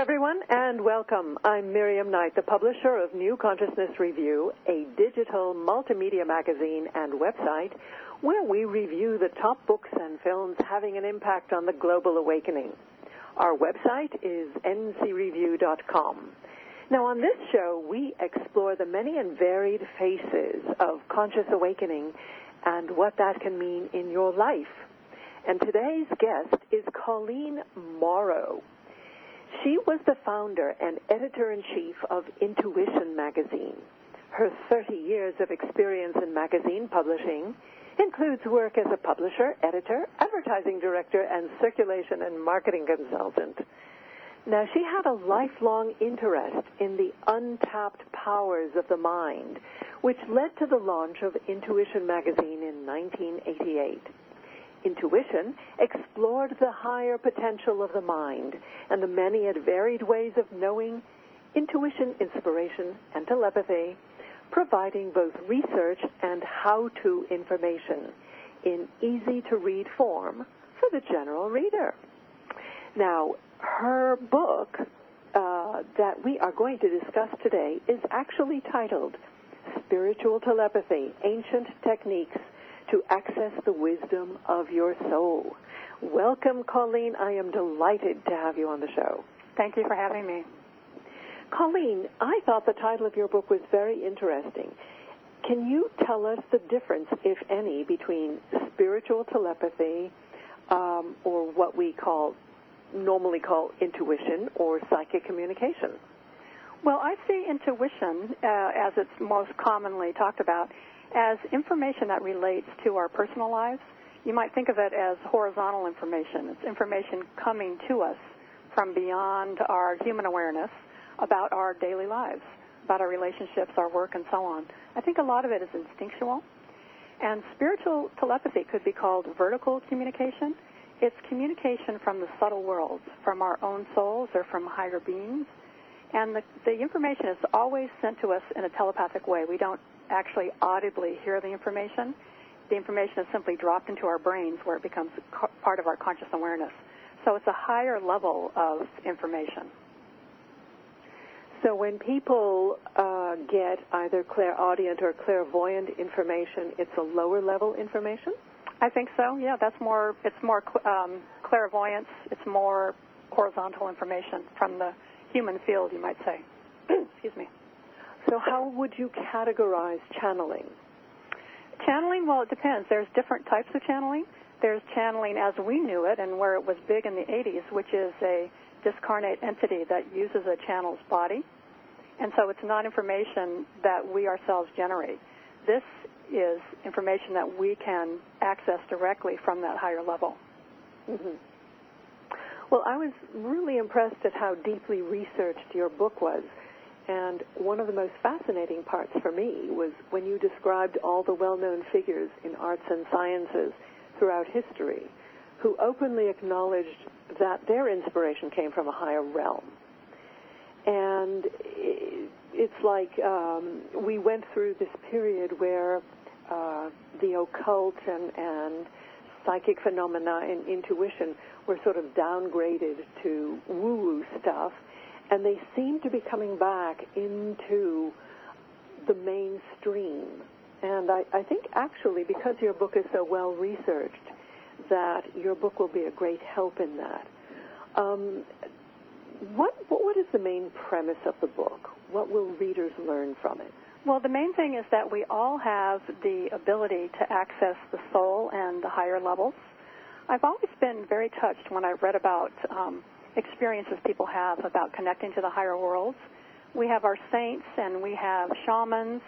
everyone, and welcome. I'm Miriam Knight, the publisher of New Consciousness Review, a digital multimedia magazine and website where we review the top books and films having an impact on the global awakening. Our website is ncreview.com. Now, on this show, we explore the many and varied faces of conscious awakening and what that can mean in your life. And today's guest is Colleen Mauro. She was the founder and editor-in-chief of Intuition magazine. Her 30 years of experience in magazine publishing includes work as a publisher, editor, advertising director, and circulation and marketing consultant. Now, she had a lifelong interest in the untapped powers of the mind, which led to the launch of Intuition magazine in 1988. Intuition explored the higher potential of the mind and the many and varied ways of knowing, intuition, inspiration, and telepathy, providing both research and how-to information in easy-to-read form for the general reader. Now, her book that we are going to discuss today is actually titled Spiritual Telepathy, Ancient Techniques to Access the Wisdom of Your Soul. Welcome, Colleen. I am delighted to have you on the show. Thank you for having me. Colleen, I thought the title of your book was very interesting. Can you tell us the difference, if any, between spiritual telepathy or what we normally call intuition or psychic communication? Well, I see intuition, as it's most commonly talked about, as information that relates to our personal lives. You might think of it as horizontal information. It's information coming to us from beyond our human awareness about our daily lives, about our relationships, our work, and so on. I think a lot of it is instinctual. And spiritual telepathy could be called vertical communication. It's communication from the subtle worlds, from our own souls or from higher beings. And the information is always sent to us in a telepathic way. We don't actually audibly hear the information. The information is simply dropped into our brains where it becomes part of our conscious awareness. So it's a higher level of information. So when people get either clairaudient or clairvoyant information, it's a lower level information? I think so, yeah. It's more clairvoyance. It's more horizontal information from the human field, you might say. Excuse me. So how would you categorize channeling? Channeling, well, it depends. There's different types of channeling. There's channeling as we knew it and where it was big in the 80s, which is a discarnate entity that uses a channel's body. And so it's not information that we ourselves generate. This is information that we can access directly from that higher level. Mm-hmm. Well, I was really impressed at how deeply researched your book was. And one of the most fascinating parts for me was when you described all the well-known figures in arts and sciences throughout history who openly acknowledged that their inspiration came from a higher realm. And it's like we went through this period where the occult and psychic phenomena and intuition were sort of downgraded to woo-woo stuff, and they seem to be coming back into the mainstream. And I think actually, because your book is so well researched, that your book will be a great help in that. What is the main premise of the book? What will readers learn from it? Well, the main thing is that we all have the ability to access the soul and the higher levels. I've always been very touched when I've read about experiences people have about connecting to the higher worlds. We have our saints and we have shamans,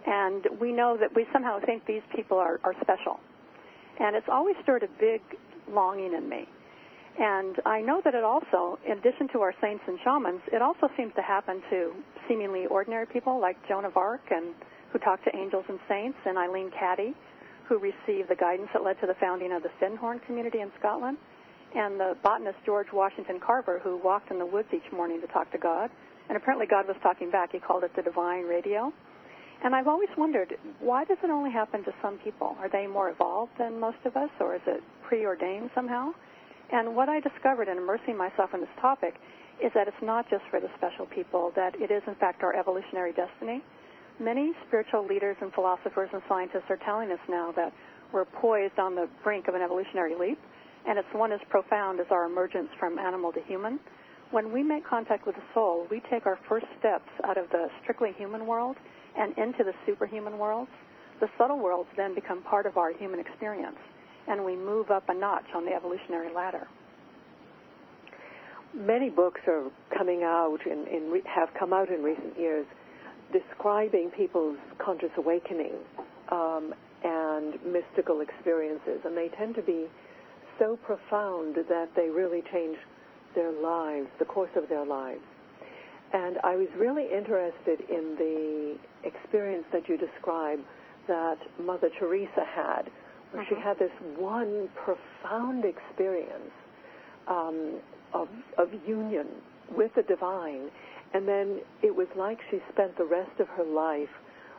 and we know that we somehow think these people are special. And it's always stirred a big longing in me. And I know that it also, in addition to our saints and shamans, it also seems to happen to seemingly ordinary people like Joan of Arc, and who talked to angels and saints, and Eileen Caddy, who received the guidance that led to the founding of the Findhorn community in Scotland, and the botanist George Washington Carver, who walked in the woods each morning to talk to God. And apparently God was talking back. He called it the divine radio. And I've always wondered, why does it only happen to some people? Are they more evolved than most of us, or is it preordained somehow? And what I discovered in immersing myself in this topic is that it's not just for the special people, that it is, in fact, our evolutionary destiny. Many spiritual leaders and philosophers and scientists are telling us now that we're poised on the brink of an evolutionary leap, and it's one as profound as our emergence from animal to human. When we make contact with the soul, we take our first steps out of the strictly human world and into the superhuman worlds. The subtle worlds then become part of our human experience, and we move up a notch on the evolutionary ladder. Many books are coming out have come out in recent years describing people's conscious awakening and mystical experiences, and they tend to be so profound that they really change their lives, the course of their lives. And I was really interested in the experience that you described that Mother Teresa had, where she had this one profound experience of union with the divine, and then it was like she spent the rest of her life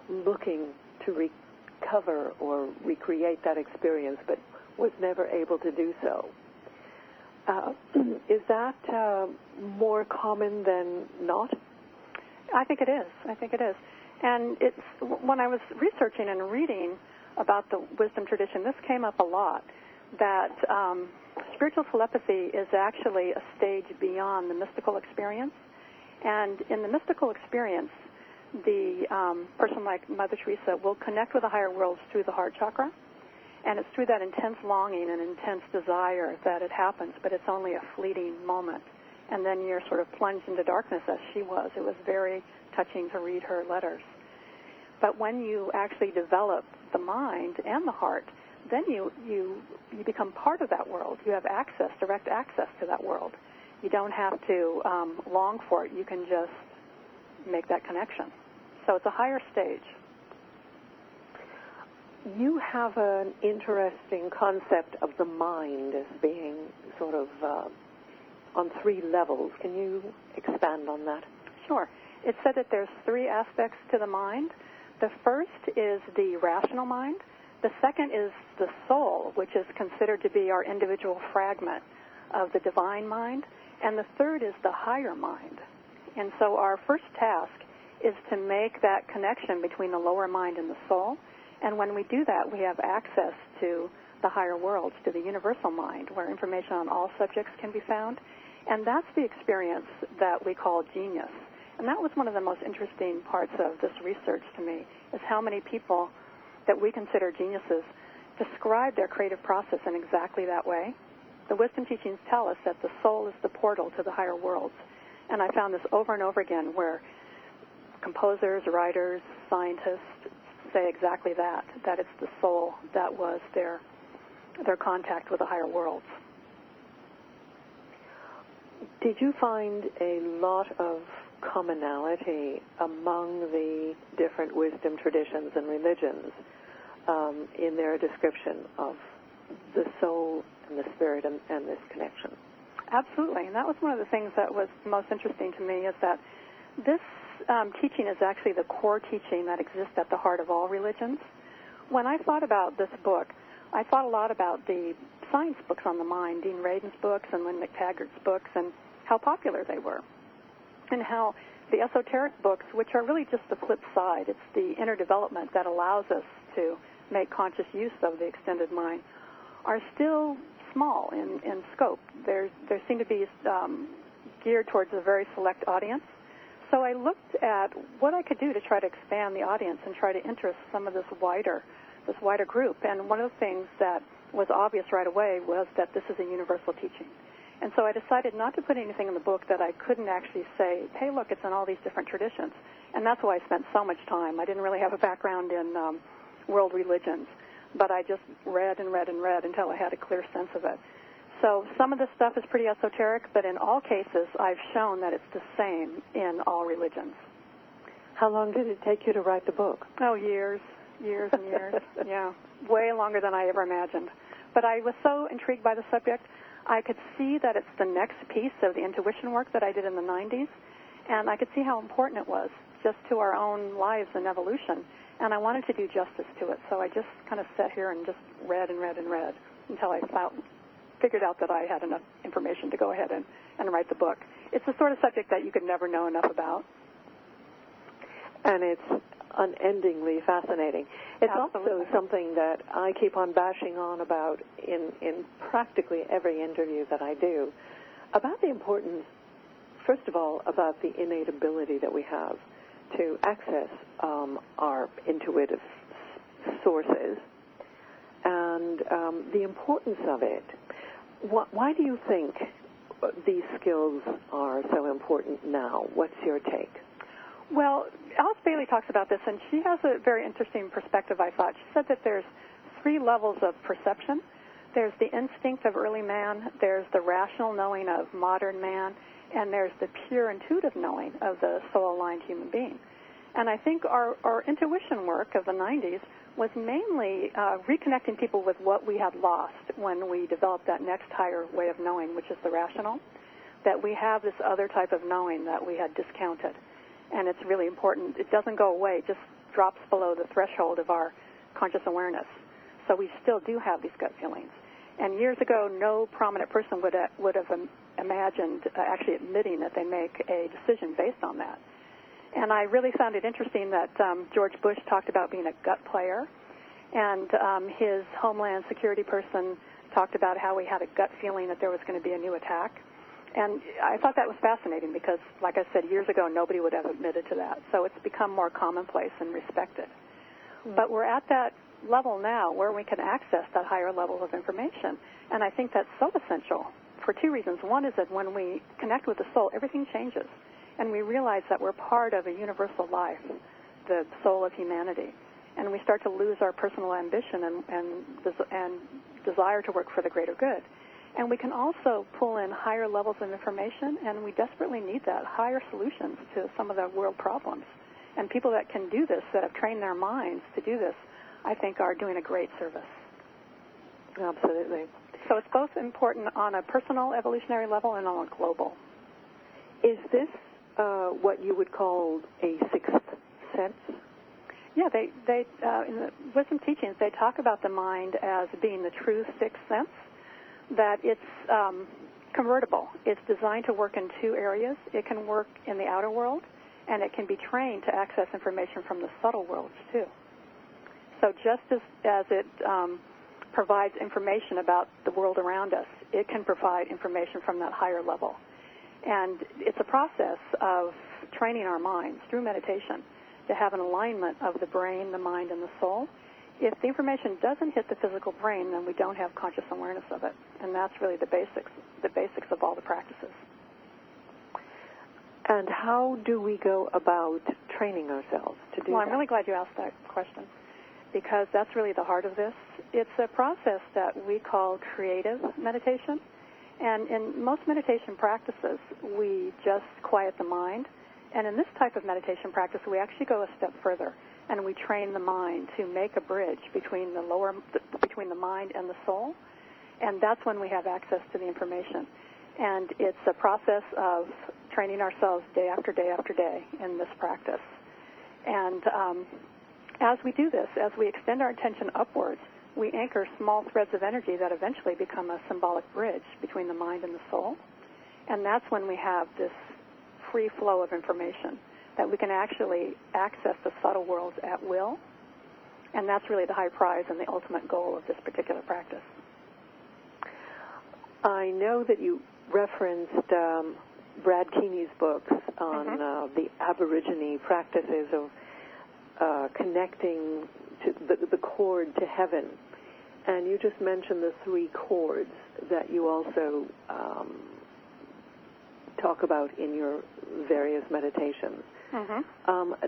looking to recover or recreate that experience, but was never able to do so. Is that more common than not? I think it is. And it's when I was researching and reading about the wisdom tradition, this came up a lot, that spiritual telepathy is actually a stage beyond the mystical experience. And in the mystical experience, the person like Mother Teresa will connect with the higher worlds through the heart chakra. And it's through that intense longing and intense desire that it happens, but it's only a fleeting moment. And then you're sort of plunged into darkness as she was. It was very touching to read her letters. But when you actually develop the mind and the heart, then you become part of that world. You have access, direct access to that world. You don't have to long for it. You can just make that connection. So it's a higher stage. You have an interesting concept of the mind as being sort of on three levels. Can you expand on that? Sure. It's said that there's three aspects to the mind. The first is the rational mind. The second is the soul, which is considered to be our individual fragment of the divine mind. And the third is the higher mind. And so our first task is to make that connection between the lower mind and the soul. And when we do that, we have access to the higher worlds, to the universal mind, where information on all subjects can be found. And that's the experience that we call genius. And that was one of the most interesting parts of this research to me, is how many people that we consider geniuses describe their creative process in exactly that way. The wisdom teachings tell us that the soul is the portal to the higher worlds. And I found this over and over again, where composers, writers, scientists say exactly that it's the soul that was their contact with the higher worlds. Did you find a lot of commonality among the different wisdom traditions and religions in their description of the soul and the spirit and this connection? Absolutely, and that was one of the things that was most interesting to me, is that this teaching is actually the core teaching that exists at the heart of all religions. When I thought about this book, I thought a lot about the science books on the mind, Dean Radin's books and Lynn McTaggart's books, and how popular they were, and how the esoteric books, which are really just the flip side, it's the inner development that allows us to make conscious use of the extended mind, are still small in scope. They seem to be geared towards a very select audience. So I looked at what I could do to try to expand the audience and try to interest some of this wider group. And one of the things that was obvious right away was that this is a universal teaching. And so I decided not to put anything in the book that I couldn't actually say, hey, look, it's in all these different traditions. And that's why I spent so much time. I didn't really have a background in world religions, but I just read and read and read until I had a clear sense of it. So some of this stuff is pretty esoteric, but in all cases, I've shown that it's the same in all religions. How long did it take you to write the book? Oh, years and years. Yeah, way longer than I ever imagined. But I was so intrigued by the subject, I could see that it's the next piece of the intuition work that I did in the 90s, and I could see how important it was just to our own lives and evolution, and I wanted to do justice to it. So I just kind of sat here and just read and read and read until I figured out that I had enough information to go ahead and write the book. It's the sort of subject that you could never know enough about. And it's unendingly fascinating. It's Absolutely. also something that I keep on bashing on about in practically every interview that I do, about the importance, first of all, about the innate ability that we have to access our intuitive sources, and the importance of it. Why do you think these skills are so important now? What's your take? Well, Alice Bailey talks about this, and she has a very interesting perspective, I thought. She said that there's 3 levels of perception. There's the instinct of early man, there's the rational knowing of modern man, and there's the pure intuitive knowing of the soul-aligned human being. And I think our intuition work of the 90s was mainly reconnecting people with what we had lost when we developed that next higher way of knowing, which is the rational, that we have this other type of knowing that we had discounted. And it's really important. It doesn't go away. It just drops below the threshold of our conscious awareness. So we still do have these gut feelings. And years ago, no prominent person would have imagined actually admitting that they make a decision based on that. And I really found it interesting that George Bush talked about being a gut player, and his Homeland Security person talked about how he had a gut feeling that there was going to be a new attack. And I thought that was fascinating because, like I said, years ago, nobody would have admitted to that. So it's become more commonplace and respected. Mm-hmm. But we're at that level now where we can access that higher level of information. And I think that's so essential for 2 reasons. One is that when we connect with the soul, everything changes. And we realize that we're part of a universal life, the soul of humanity. And we start to lose our personal ambition and desire to work for the greater good. And we can also pull in higher levels of information, and we desperately need that, higher solutions to some of the world problems. And people that can do this, that have trained their minds to do this, I think are doing a great service. Absolutely. So it's both important on a personal evolutionary level and on a global. Is this what you would call a sixth sense? Yeah, they in the wisdom teachings, they talk about the mind as being the true sixth sense, that it's convertible. It's designed to work in 2 areas. It can work in the outer world, and it can be trained to access information from the subtle worlds, too. So just as it provides information about the world around us, it can provide information from that higher level. And it's a process of training our minds through meditation to have an alignment of the brain, the mind, and the soul. If the information doesn't hit the physical brain, then we don't have conscious awareness of it. And that's really the basics of all the practices. And how do we go about training ourselves to do that? Well, I'm really glad you asked that question, because that's really the heart of this. It's a process that we call creative meditation. And in most meditation practices, we just quiet the mind. And in this type of meditation practice, we actually go a step further, and we train the mind to make a bridge between the mind and the soul. And that's when we have access to the information. And it's a process of training ourselves day after day after day in this practice. And as we do this, as we extend our attention upwards, we anchor small threads of energy that eventually become a symbolic bridge between the mind and the soul. And that's when we have this free flow of information, that we can actually access the subtle worlds at will. And that's really the high prize and the ultimate goal of this particular practice. I know that you referenced Brad Keeney's books on the Aborigine practices of connecting to the cord to heaven. And you just mentioned the 3 chords that you also talk about in your various meditations.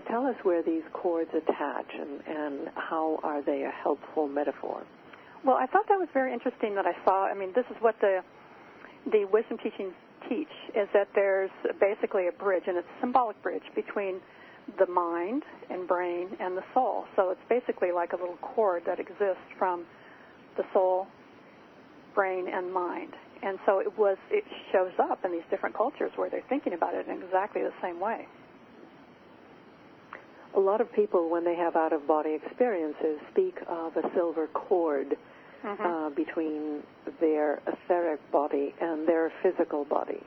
Tell us where these chords attach and how are they a helpful metaphor? Well, I thought that was very interesting that I saw. I mean, this is what the wisdom teachings teach, is that there's basically a bridge, and it's a symbolic bridge between the mind and brain and the soul. So it's basically like a little cord that exists from the soul, brain, and mind. And so it shows up in these different cultures where they're thinking about it in exactly the same way. A lot of people, when they have out-of-body experiences, speak of a silver cord between their etheric body and their physical body.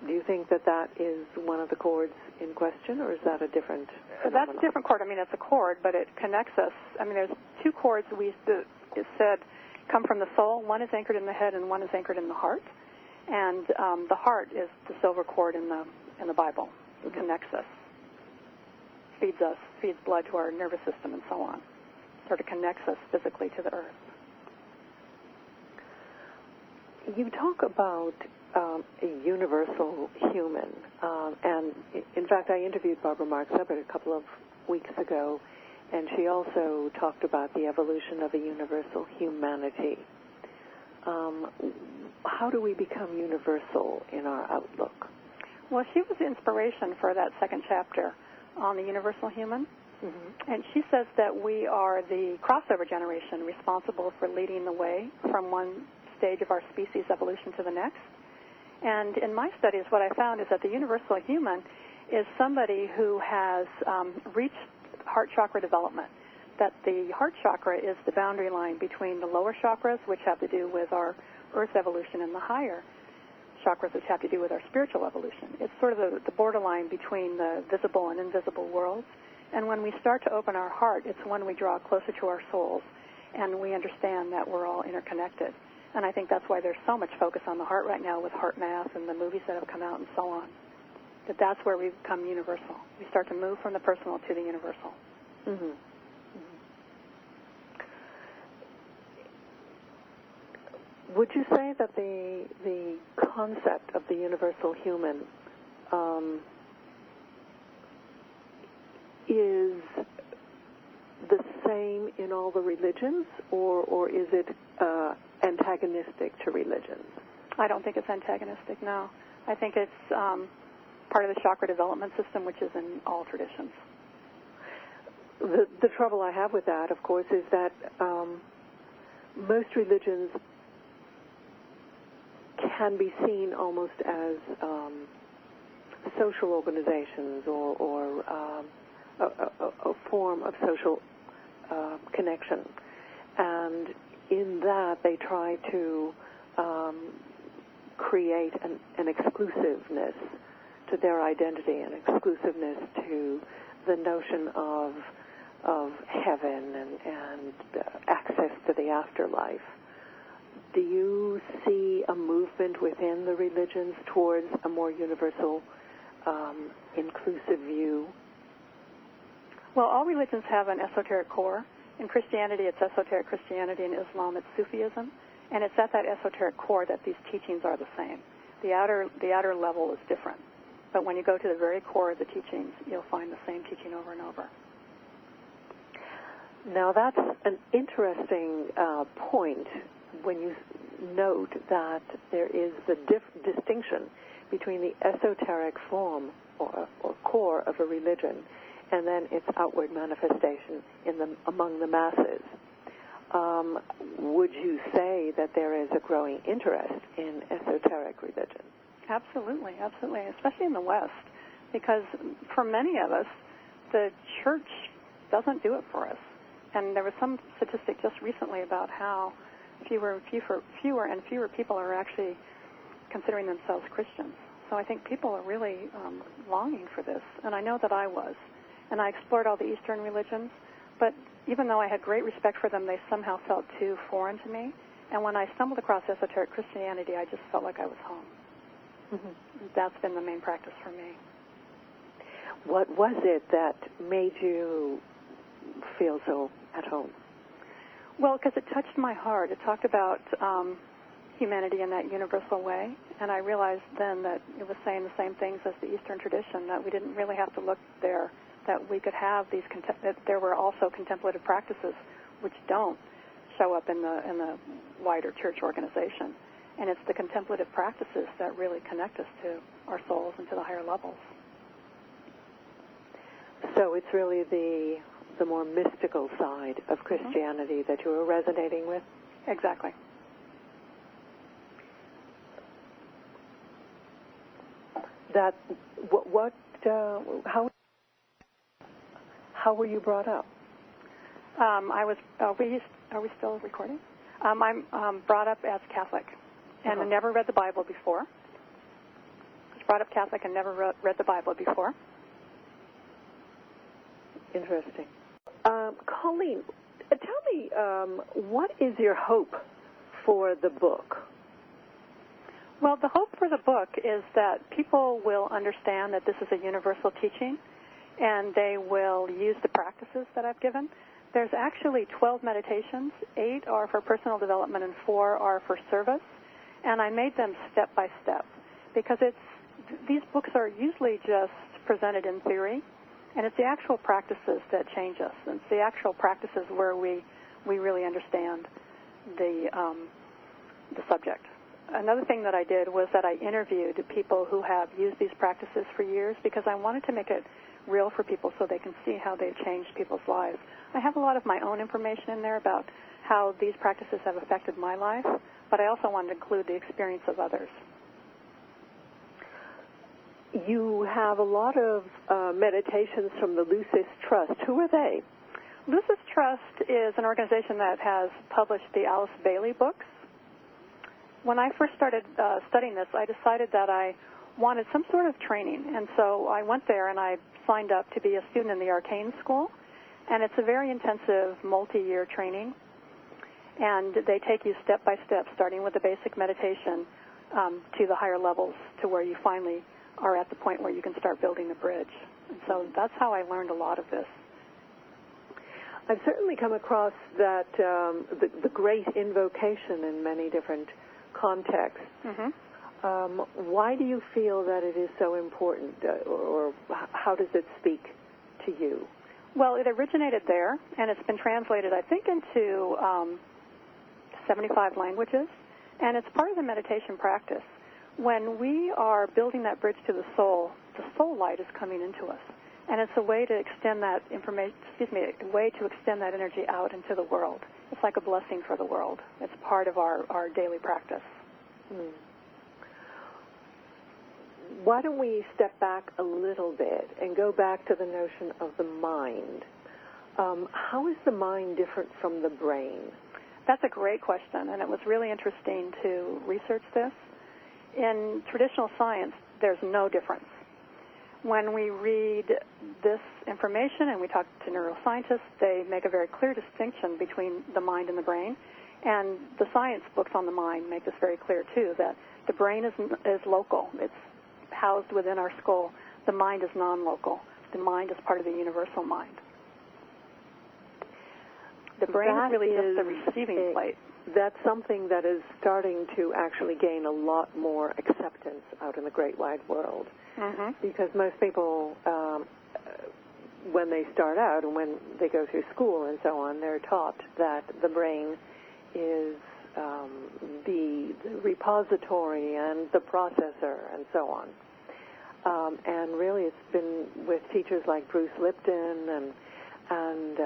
Do you think that that is one of the cords in question, or is that a different phenomenon? That's a different cord. I mean, it's a cord, but it connects us. I mean, there's two cords it said come from the soul. One is anchored in the head, and one is anchored in the heart. And the heart is the silver cord in the Bible. It connects us, feeds blood to our nervous system, and so on. Sort of connects us physically to the earth. You talk about a universal human, and in fact, I interviewed Barbara Mark Hubbard a couple of weeks ago, and she also talked about the evolution of a universal humanity. How do we become universal in our outlook? Well, she was the inspiration for that second chapter on the universal human. Mm-hmm. And she says that we are the crossover generation responsible for leading the way from one stage of our species evolution to the next. And in my studies, what I found is that the universal human is somebody who has reached heart chakra development, that the heart chakra is the boundary line between the lower chakras, which have to do with our earth evolution, and the higher chakras, which have to do with our spiritual evolution. It's sort of the borderline between the visible and invisible worlds. And when we start to open our heart, it's when we draw closer to our souls, and we understand that we're all interconnected. And I think that's why there's so much focus on the heart right now with Heart Math and the movies that have come out and so on. That's where we become universal. We start to move from the personal to the universal. Mm-hmm. Would you say that the concept of the universal human is the same in all the religions, or is it antagonistic to religions? I don't think it's antagonistic, no. I think it's part of the chakra development system, which is in all traditions. The trouble I have with that, of course, is that most religions can be seen almost as social organizations or a form of social connection. And in that, they try to create an exclusiveness to their identity, an exclusiveness to the notion of heaven and access to the afterlife. Do you see a movement within the religions towards a more universal, inclusive view? Well, all religions have an esoteric core. In Christianity, it's Esoteric Christianity. In Islam, it's Sufism. And it's at that esoteric core that these teachings are the same. The outer level is different. But when you go to the very core of the teachings, you'll find the same teaching over and over. Now, that's an interesting point when you note that there is the distinction between the esoteric form or core of a religion and then its outward manifestation among the masses. Would you say that there is a growing interest in esoteric religion? Absolutely, absolutely, especially in the West, because for many of us, the church doesn't do it for us. And there was some statistic just recently about how fewer and fewer people are actually considering themselves Christians. So I think people are really longing for this, and I know that I was. And I explored all the Eastern religions, but even though I had great respect for them, they somehow felt too foreign to me. And when I stumbled across Esoteric Christianity, I just felt like I was home. Mm-hmm. That's been the main practice for me. What was it that made you feel so at home? Well, because it touched my heart. It talked about humanity in that universal way, and I realized then that it was saying the same things as the Eastern tradition, that we didn't really have to look there, that we could have these, that there were also contemplative practices which don't show up in the wider church organization. And it's the contemplative practices that really connect us to our souls and to the higher levels. So it's really the more mystical side of Christianity that you were resonating with? Exactly. How were you brought up? I was. Are we still recording? I'm brought up as Catholic, and I never read the Bible before. I was brought up Catholic and never read the Bible before. Interesting. Colleen, tell me, what is your hope for the book? Well, the hope for the book is that people will understand that this is a universal teaching, and they will use the practices that I've given. There's actually 12 meditations. 8 are for personal development and 4 are for service, and I made them step by step because these books are usually just presented in theory, and it's the actual practices that change us. It's the actual practices where we really understand the subject. Another thing that I did was that I interviewed people who have used these practices for years because I wanted to make it real for people so they can see how they've changed people's lives. I have a lot of my own information in there about how these practices have affected my life, but I also wanted to include the experience of others. You have a lot of meditations from the Lucis Trust. Who are they? Lucis Trust is an organization that has published the Alice Bailey books. When I first started studying this, I decided that I wanted some sort of training, and so I went there and I signed up to be a student in the Arcane School, and it's a very intensive multi-year training, and they take you step by step, starting with the basic meditation to the higher levels to where you finally are at the point where you can start building the bridge. And so that's how I learned a lot of this. I've certainly come across that the great invocation in many different contexts. Mm-hmm. Why do you feel that it is so important, or how does it speak to you? Well, it originated there, and it's been translated, I think, into 75 languages, and it's part of the meditation practice. When we are building that bridge to the soul light is coming into us, and it's a way to extend that a way to extend that energy out into the world. It's like a blessing for the world. It's part of our daily practice. Mm. Why don't we step back a little bit and go back to the notion of the mind? How is the mind different from the brain? That's a great question, and it was really interesting to research this. In traditional science, there's no difference. When we read this information and we talk to neuroscientists, they make a very clear distinction between the mind and the brain. And the science books on the mind make this very clear, too, that the brain is local. It's housed within our skull. The mind is non-local. The mind is part of the universal mind. The brain is really just the receiving plate. That's something that is starting to actually gain a lot more acceptance out in the great wide world. Mm-hmm. Because most people, when they start out and when they go through school and so on, they're taught that the brain is the repository and the processor and so on. And really it's been with teachers like Bruce Lipton and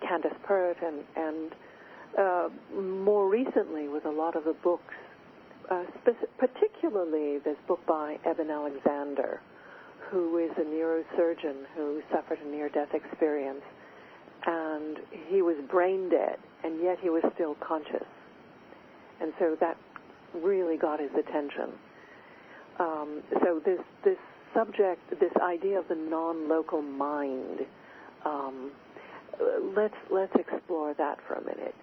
Candace Pert and more recently with a lot of the books, particularly this book by Eben Alexander, who is a neurosurgeon who suffered a near-death experience, and he was brain dead, and yet he was still conscious. And so that really got his attention. So this subject, this idea of the non-local mind, let's explore that for a minute.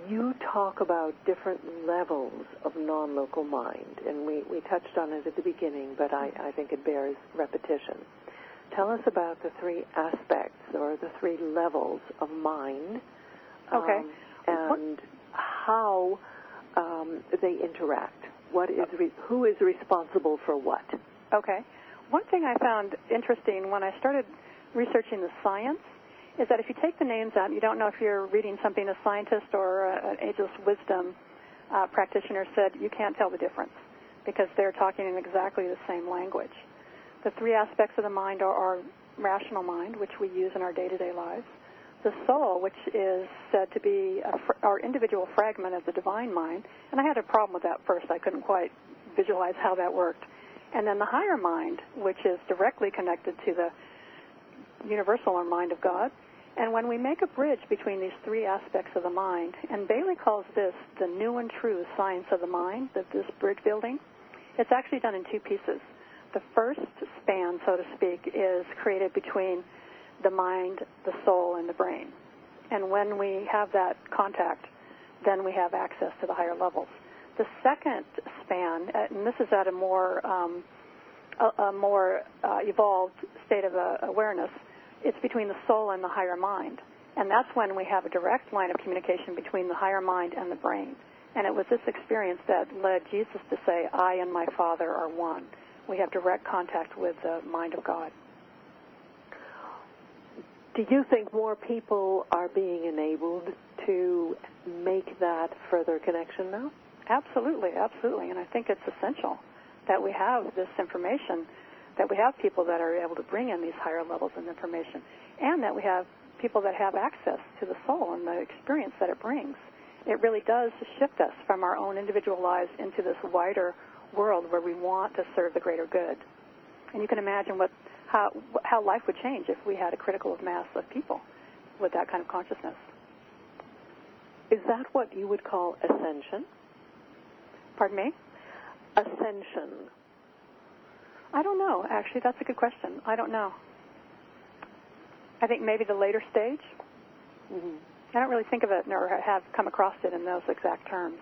You talk about different levels of non-local mind, and we touched on it at the beginning, but I think it bears repetition. Tell us about the 3 aspects or the 3 levels of mind, okay, and how they interact. Who is responsible for what? Okay. One thing I found interesting when I started researching the science is that if you take the names out, you don't know if you're reading something a scientist or an ageless wisdom practitioner said, you can't tell the difference because they're talking in exactly the same language. The 3 aspects of the mind are our rational mind, which we use in our day-to-day lives, the soul, which is said to be our individual fragment of the divine mind, and I had a problem with that first. I couldn't quite visualize how that worked. And then the higher mind, which is directly connected to the universal or mind of God, And when we make a bridge between these three aspects of the mind, and Bailey calls this the new and true science of the mind, this bridge building, it's actually done in two pieces. The first span, so to speak, is created between the mind, the soul, and the brain. And when we have that contact, then we have access to the higher levels. The second span, and this is at a more evolved state of awareness, it's between the soul and the higher mind. And that's when we have a direct line of communication between the higher mind and the brain. And it was this experience that led Jesus to say, I and my Father are one. We have direct contact with the mind of God. Do you think more people are being enabled to make that further connection now? Absolutely, absolutely. And I think it's essential that we have this information, that we have people that are able to bring in these higher levels of information, and that we have people that have access to the soul and the experience that it brings. It really does shift us from our own individual lives into this wider world where we want to serve the greater good. And you can imagine how life would change if we had a critical mass of people with that kind of consciousness. Is that what you would call ascension? Pardon me? Ascension. I don't know, actually. That's a good question. I don't know. I think maybe the later stage. Mm-hmm. I don't really think of it nor have come across it in those exact terms.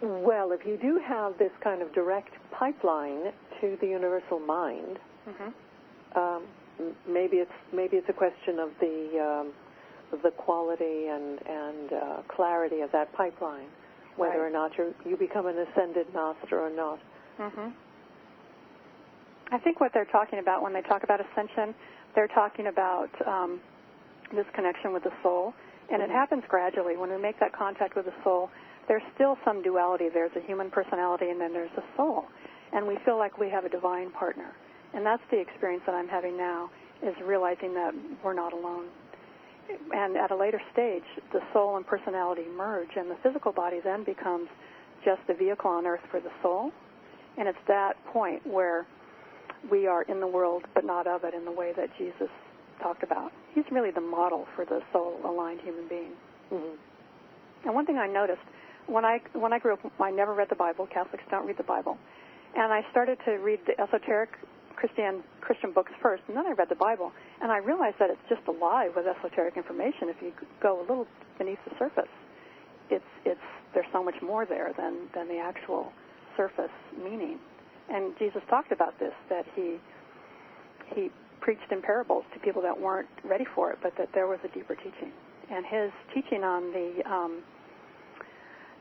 Well, if you do have this kind of direct pipeline to the universal mind, maybe it's a question of the quality and clarity of that pipeline, whether or not you become an ascended master or not. Mm-hmm. I think what they're talking about when they talk about ascension, they're talking about this connection with the soul, and it happens gradually. When we make that contact with the soul, there's still some duality. There's a human personality, and then there's a soul, and we feel like we have a divine partner. And that's the experience that I'm having now, is realizing that we're not alone. And at a later stage, the soul and personality merge, and the physical body then becomes just the vehicle on earth for the soul. And it's that point where we are in the world but not of it in the way that Jesus talked about. He's really the model for the soul-aligned human being. Mm-hmm. And one thing I noticed, when I grew up, I never read the Bible. Catholics don't read the Bible. And I started to read the Esoteric Christian books first, and then I read the Bible. And I realized that it's just a lie with esoteric information. If you go a little beneath the surface, there's so much more there than the actual surface meaning. And Jesus talked about this, that he preached in parables to people that weren't ready for it, but that there was a deeper teaching. And his teaching on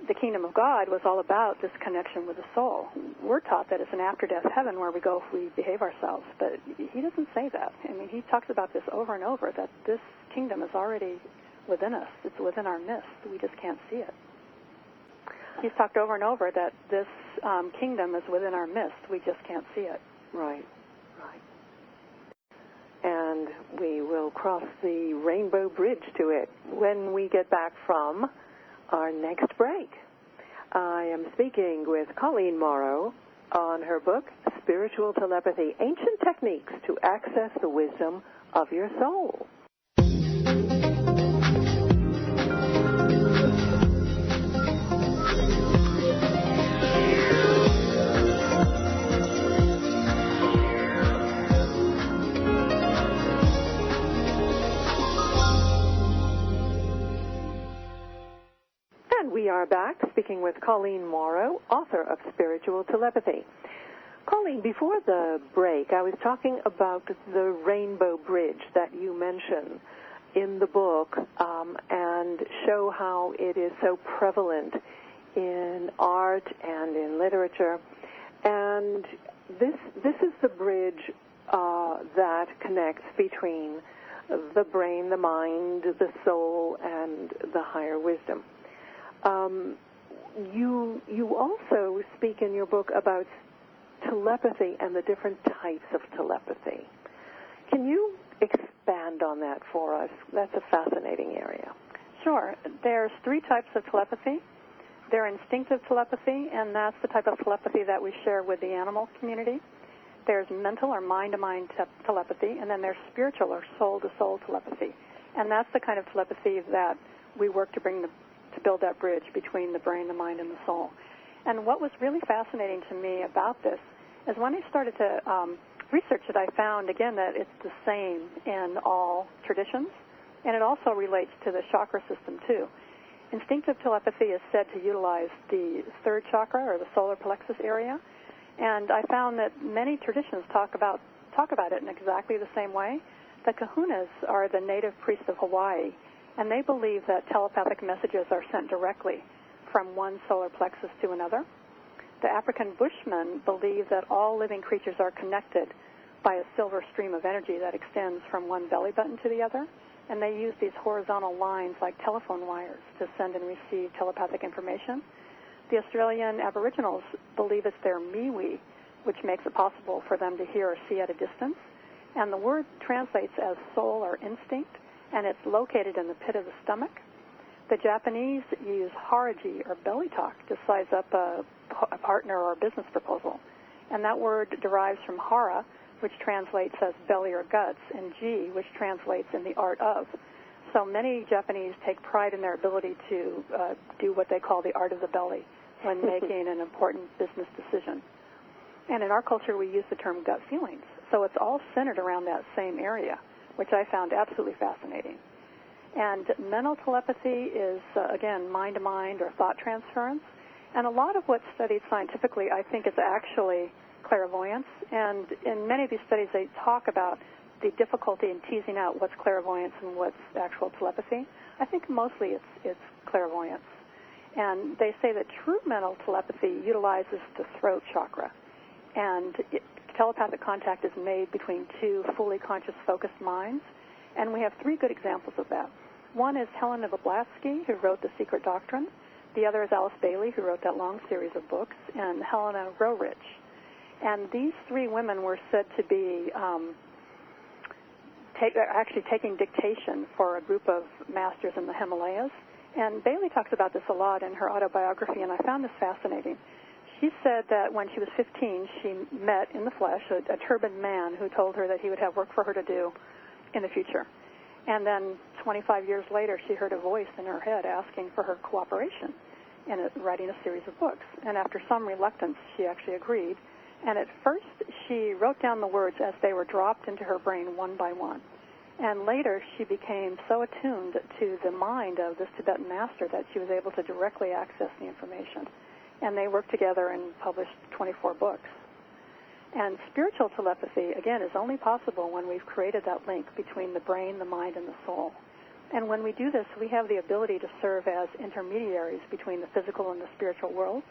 the kingdom of God was all about this connection with the soul. We're taught that it's an after-death heaven where we go if we behave ourselves, but he doesn't say that. I mean, he talks about this over and over, that this kingdom is already within us. It's within our midst. We just can't see it. He's talked over and over that this kingdom is within our midst. We just can't see it. Right. And we will cross the rainbow bridge to it when we get back from our next break. I am speaking with Colleen Mauro on her book, Spiritual Telepathy, Ancient Techniques to Access the Wisdom of Your Soul. We are back speaking with Colleen Mauro, author of Spiritual Telepathy. Colleen, before the break, I was talking about the rainbow bridge that you mention in the book and show how it is so prevalent in art and in literature. And this is the bridge that connects between the brain, the mind, the soul, and the higher wisdom. You also speak in your book about telepathy and the different types of telepathy. Can you expand on that for us? That's a fascinating area. Sure. There's 3 types of telepathy. There's instinctive telepathy, and that's the type of telepathy that we share with the animal community. There's mental or mind-to-mind telepathy, and then there's spiritual or soul-to-soul telepathy. And that's the kind of telepathy that we work to build that bridge between the brain, the mind, and the soul. And what was really fascinating to me about this is when I started to research it, I found, again, that it's the same in all traditions, and it also relates to the chakra system, too. Instinctive telepathy is said to utilize the third chakra, or the solar plexus area, and I found that many traditions talk about it in exactly the same way. The kahunas are the native priests of Hawaii, and they believe that telepathic messages are sent directly from one solar plexus to another. The African Bushmen believe that all living creatures are connected by a silver stream of energy that extends from one belly button to the other, and they use these horizontal lines like telephone wires to send and receive telepathic information. The Australian Aboriginals believe it's their miwi, which makes it possible for them to hear or see at a distance. And the word translates as soul or instinct, and it's located in the pit of the stomach. The Japanese use haraji, or belly talk, to size up a partner or a business proposal. And that word derives from hara, which translates as belly or guts, and ji, which translates in the art of. So many Japanese take pride in their ability to do what they call the art of the belly when making an important business decision. And in our culture, we use the term gut feelings. So it's all centered around that same area, which I found absolutely fascinating. And mental telepathy is, again, mind-to-mind or thought transference. And a lot of what's studied scientifically, I think, is actually clairvoyance. And in many of these studies, they talk about the difficulty in teasing out what's clairvoyance and what's actual telepathy. I think mostly it's clairvoyance. And they say that true mental telepathy utilizes the throat chakra. And telepathic contact is made between two fully conscious, focused minds. And we have three good examples of that. One is Helena Blavatsky, who wrote The Secret Doctrine. The other is Alice Bailey, who wrote that long series of books, and Helena Roerich. And these three women were said to be actually taking dictation for a group of masters in the Himalayas. And Bailey talks about this a lot in her autobiography, and I found this fascinating. She said that when she was 15, she met in the flesh a turbaned man who told her that he would have work for her to do in the future. And then 25 years later, she heard a voice in her head asking for her cooperation in writing a series of books. And after some reluctance, she actually agreed. And at first, she wrote down the words as they were dropped into her brain one by one. And later, she became so attuned to the mind of this Tibetan master that she was able to directly access the information. And they worked together and published 24 books. And spiritual telepathy, again, is only possible when we've created that link between the brain, the mind, and the soul. And when we do this, we have the ability to serve as intermediaries between the physical and the spiritual worlds.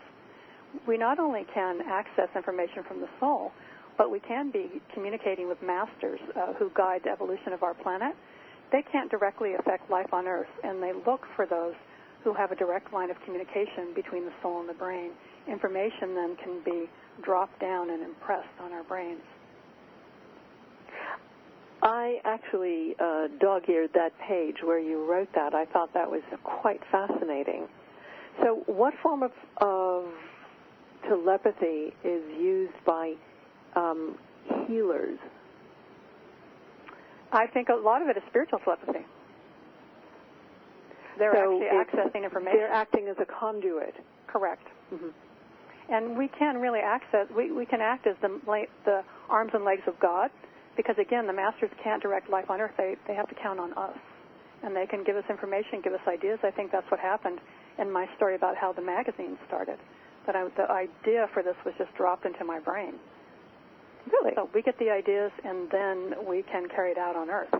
We not only can access information from the soul, but we can be communicating with masters who guide the evolution of our planet. They can't directly affect life on Earth, and they look for those who have a direct line of communication between the soul and the brain. Information then can be dropped down and impressed on our brains. I actually dog-eared that page where you wrote that. I thought that was quite fascinating. So what form of telepathy is used by healers? I think a lot of it is spiritual telepathy. They're actually accessing information. They're acting as a conduit. Correct. Mm-hmm. And we can really access, we can act as the arms and legs of God, because, again, the masters can't direct life on Earth. They have to count on us. And they can give us information, give us ideas. I think that's what happened in my story about how the magazine started, that the idea for this was just dropped into my brain. Really? So we get the ideas, and then we can carry it out on Earth.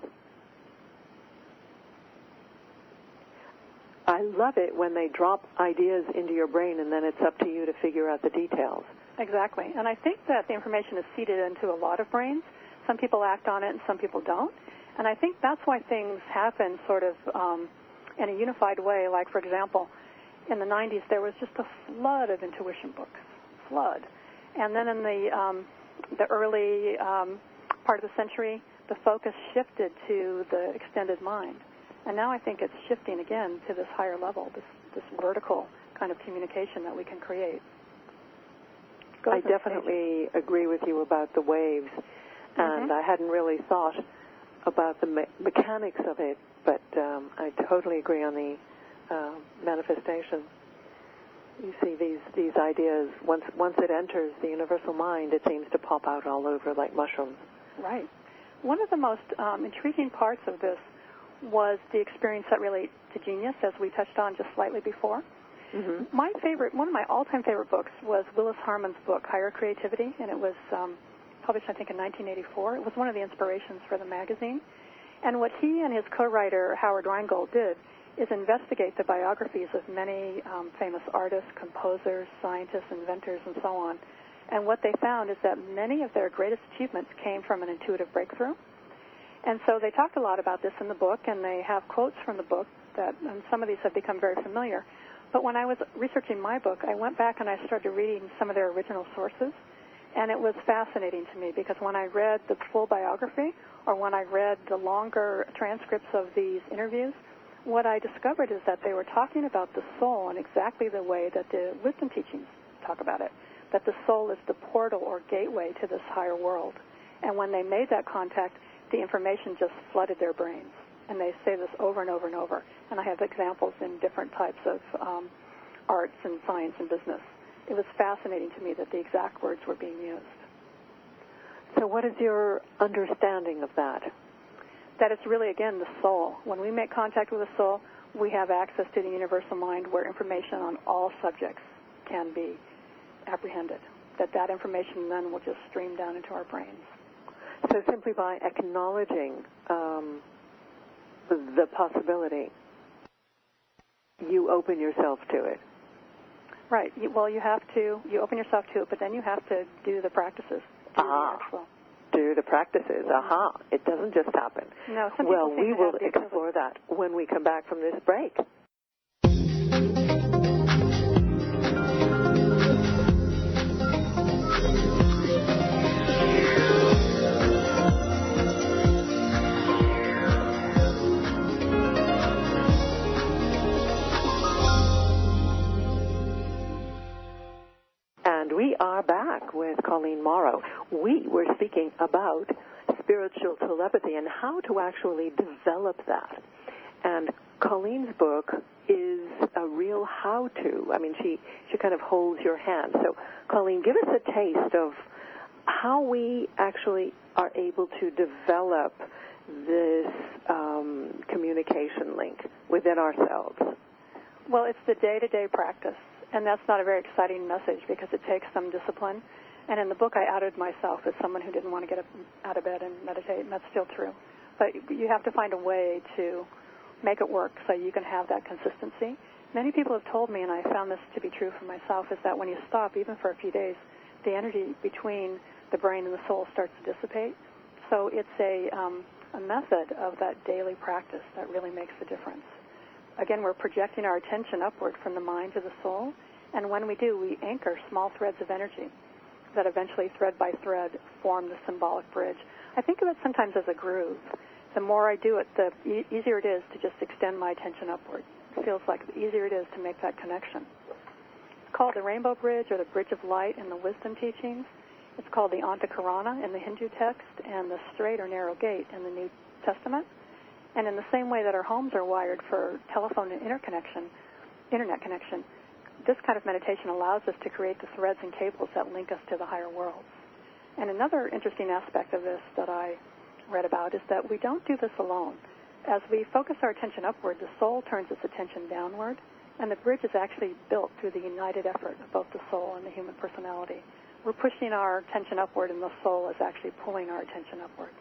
I love it when they drop ideas into your brain, and then it's up to you to figure out the details. Exactly. And I think that the information is seeded into a lot of brains. Some people act on it, and some people don't. And I think that's why things happen sort of in a unified way. Like, for example, in the 90s, there was just a flood of intuition books, flood. And then in the early part of the century, the focus shifted to the extended mind. And now I think it's shifting again to this higher level, this vertical kind of communication that we can create. I definitely agree with you about the waves, and I hadn't really thought about the mechanics of it, but I totally agree on the manifestation. You see these ideas, once it enters the universal mind, it seems to pop out all over like mushrooms. Right. One of the most intriguing parts of this was the experience that relates to genius, as we touched on just slightly before. Mm-hmm. One of my all-time favorite books was Willis Harman's book, Higher Creativity, and it was published, I think, in 1984. It was one of the inspirations for the magazine. And what he and his co-writer, Howard Rheingold, did is investigate the biographies of many famous artists, composers, scientists, inventors, and so on. And what they found is that many of their greatest achievements came from an intuitive breakthrough. And so they talked a lot about this in the book, and they have quotes from the book and some of these have become very familiar. But when I was researching my book, I went back and I started reading some of their original sources, and it was fascinating to me because when I read the full biography or when I read the longer transcripts of these interviews, what I discovered is that they were talking about the soul in exactly the way that the wisdom teachings talk about it, that the soul is the portal or gateway to this higher world. And when they made that contact, the information just flooded their brains. And they say this over and over and over. And I have examples in different types of arts and science and business. It was fascinating to me that the exact words were being used. So what is your understanding of that? That it's really, again, the soul. When we make contact with the soul, we have access to the universal mind where information on all subjects can be apprehended. That information then will just stream down into our brains. So simply by acknowledging the possibility, you open yourself to it. Right. Well, you open yourself to it, but then you have to do the practices. Do the practices. It doesn't just happen. No. Well, we will explore that when we come back from this break. And we are back with Colleen Mauro. We were speaking about spiritual telepathy and how to actually develop that. And Colleen's book is a real how-to. I mean, she kind of holds your hand. So, Colleen, give us a taste of how we actually are able to develop this communication link within ourselves. Well, it's the day-to-day practice. And that's not a very exciting message because it takes some discipline. And in the book, I outed myself as someone who didn't want to get up out of bed and meditate, and that's still true. But you have to find a way to make it work so you can have that consistency. Many people have told me, and I found this to be true for myself, is that when you stop, even for a few days, the energy between the brain and the soul starts to dissipate. So it's a method of that daily practice that really makes the difference. Again, we're projecting our attention upward from the mind to the soul, and when we do, we anchor small threads of energy that eventually, thread by thread, form the symbolic bridge. I think of it sometimes as a groove. The more I do it, the easier it is to just extend my attention upward. It feels like the easier it is to make that connection. It's called the Rainbow Bridge or the Bridge of Light in the Wisdom Teachings. It's called the Antakarana in the Hindu text and the Straight or Narrow Gate in the New Testament. And in the same way that our homes are wired for telephone and internet connection, this kind of meditation allows us to create the threads and cables that link us to the higher worlds. And another interesting aspect of this that I read about is that we don't do this alone. As we focus our attention upward, the soul turns its attention downward, and the bridge is actually built through the united effort of both the soul and the human personality. We're pushing our attention upward, and the soul is actually pulling our attention upward.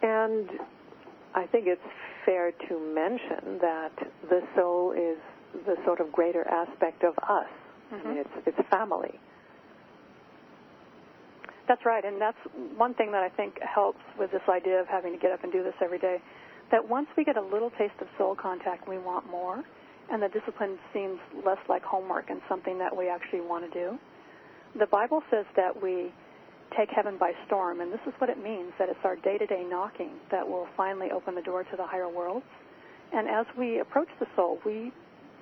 And I think it's fair to mention that the soul is the sort of greater aspect of us. I mean, it's family. That's right, and that's one thing that I think helps with this idea of having to get up and do this every day, that once we get a little taste of soul contact, we want more, and the discipline seems less like homework and something that we actually want to do. The Bible says that we take heaven by storm, and this is what it means, that it's our day-to-day knocking that will finally open the door to the higher worlds. And as we approach the soul, we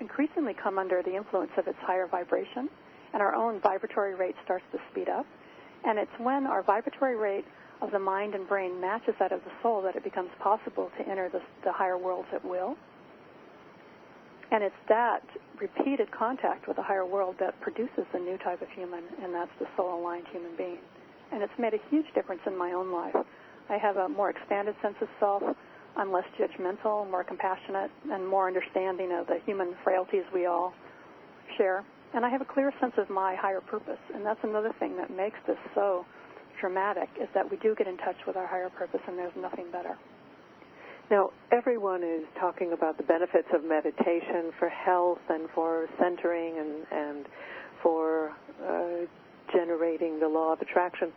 increasingly come under the influence of its higher vibration, and our own vibratory rate starts to speed up. And it's when our vibratory rate of the mind and brain matches that of the soul that it becomes possible to enter the higher worlds at will. And it's that repeated contact with the higher world that produces a new type of human, and that's the soul-aligned human being. And it's made a huge difference in my own life. I have a more expanded sense of self. I'm less judgmental, more compassionate, and more understanding of the human frailties we all share. And I have a clear sense of my higher purpose. And that's another thing that makes this so dramatic, is that we do get in touch with our higher purpose, and there's nothing better. Now, everyone is talking about the benefits of meditation for health and for centering and for generating the law of attraction.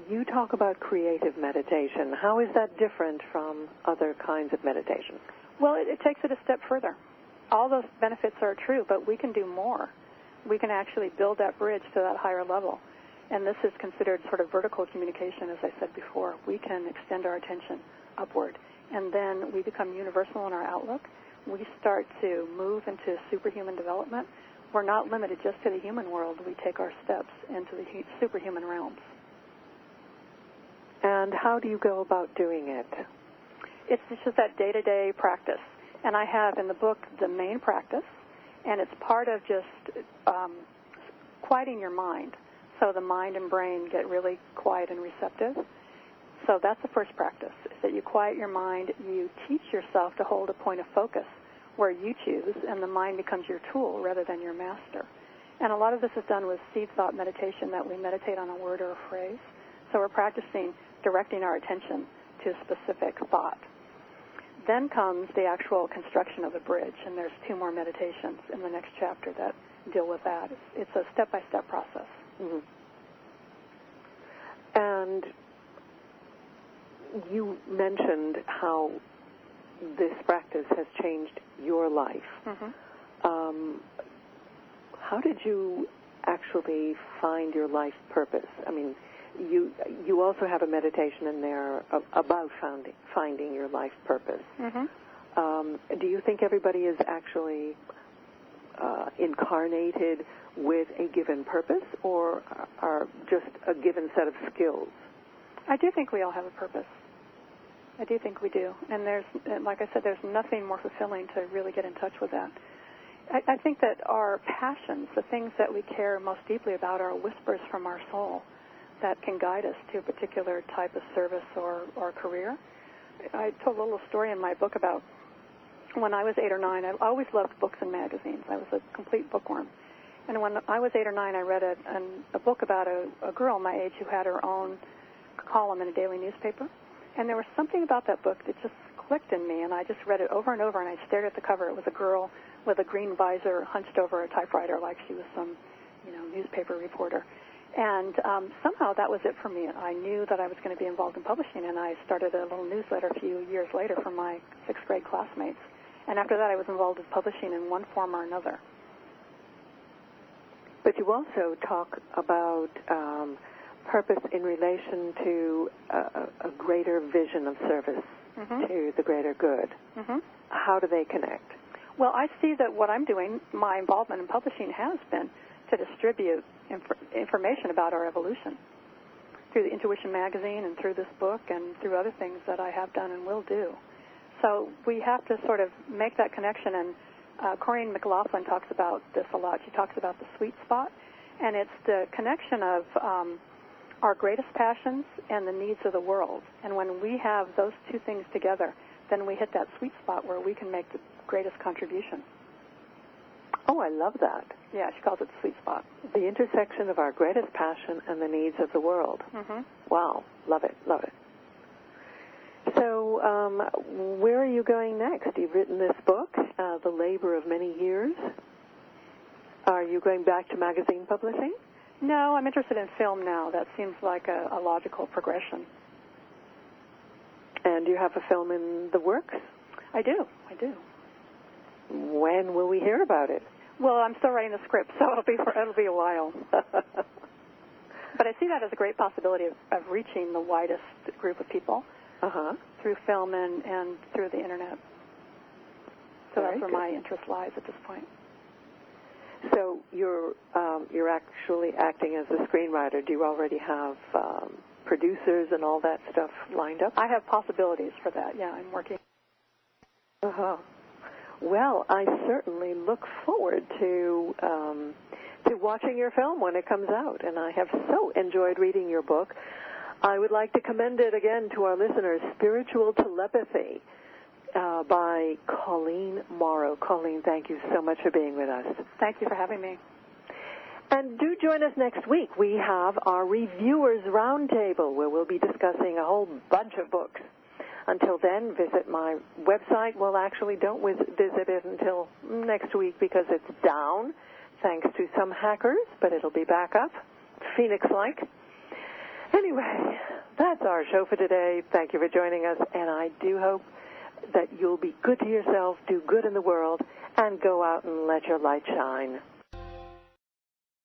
You talk about creative meditation. How is that different from other kinds of meditation? Well, it takes it a step further. All those benefits are true, but we can do more. We can actually build that bridge to that higher level. And this is considered sort of vertical communication, as I said before. We can extend our attention upward, and then we become universal in our outlook. We start to move into superhuman development. We're not limited just to the human world. We take our steps into the superhuman realms. And how do you go about doing it? It's just that day-to-day practice. And I have in the book the main practice, and it's part of just quieting your mind. So the mind and brain get really quiet and receptive. So that's the first practice, is that you quiet your mind. You teach yourself to hold a point of focus where you choose, and the mind becomes your tool rather than your master. And a lot of this is done with seed thought meditation, that we meditate on a word or a phrase. So we're practicing directing our attention to a specific thought. Then comes the actual construction of the bridge, and there's 2 more meditations in the next chapter that deal with that. It's a step-by-step process. Mm-hmm. And you mentioned how this practice has changed your life. Mm-hmm. How did you actually find your life purpose? I mean, you also have a meditation in there about finding your life purpose. Mm-hmm. Do you think everybody is actually incarnated with a given purpose, or are just a given set of skills? I do think we all have a purpose. I do think we do. And there's, like I said, there's nothing more fulfilling to really get in touch with that. I think that our passions, the things that we care most deeply about, are whispers from our soul that can guide us to a particular type of service or career. I told a little story in my book about when I was 8 or 9. I always loved books and magazines. I was a complete bookworm. And when I was 8 or 9, I read a book about a girl my age who had her own column in a daily newspaper. And there was something about that book that just clicked in me, and I just read it over and over, and I stared at the cover. It was a girl with a green visor hunched over a typewriter like she was some, newspaper reporter. And somehow that was it for me. I knew that I was going to be involved in publishing, and I started a little newsletter a few years later for my 6th grade classmates. And after that, I was involved in publishing in one form or another. But you also talk about purpose in relation to a greater vision of service, mm-hmm. to the greater good. Mm-hmm. How do they connect? Well, I see that what I'm doing, my involvement in publishing, has been to distribute information about our evolution through the Intuition magazine and through this book and through other things that I have done and will do. So we have to sort of make that connection, and Corinne McLaughlin talks about this a lot. She talks about the sweet spot, and it's the connection of our greatest passions and the needs of the world. And when we have those 2 things together, then we hit that sweet spot where we can make the greatest contribution. Oh, I love that. Yeah, she calls it the sweet spot. The intersection of our greatest passion and the needs of the world. Mm-hmm. Wow, love it, love it. So where are you going next? You've written this book, The Labor of Many Years. Are you going back to magazine publishing? No, I'm interested in film now. That seems like a logical progression. And you have a film in the works? I do. When will we hear about it? Well, I'm still writing the script, so it'll be a while. But I see that as a great possibility of reaching the widest group of people through film and through the Internet. So that's where my interest lies at this point. So you're actually acting as a screenwriter. Do you already have producers and all that stuff lined up? I have possibilities for that. Yeah, I'm working. Uh-huh. Well, I certainly look forward to watching your film when it comes out, and I have so enjoyed reading your book. I would like to commend it again to our listeners, Spiritual Telepathy, by Colleen Mauro. Colleen, thank you so much for being with us. Thank you for having me. And do join us next week. We have our Reviewers Roundtable, where we'll be discussing a whole bunch of books. Until then, visit my website. Well, actually, don't visit it until next week because it's down, thanks to some hackers, but it'll be back up, Phoenix-like. Anyway, that's our show for today. Thank you for joining us, and I do hope that you'll be good to yourself, do good in the world, and go out and let your light shine.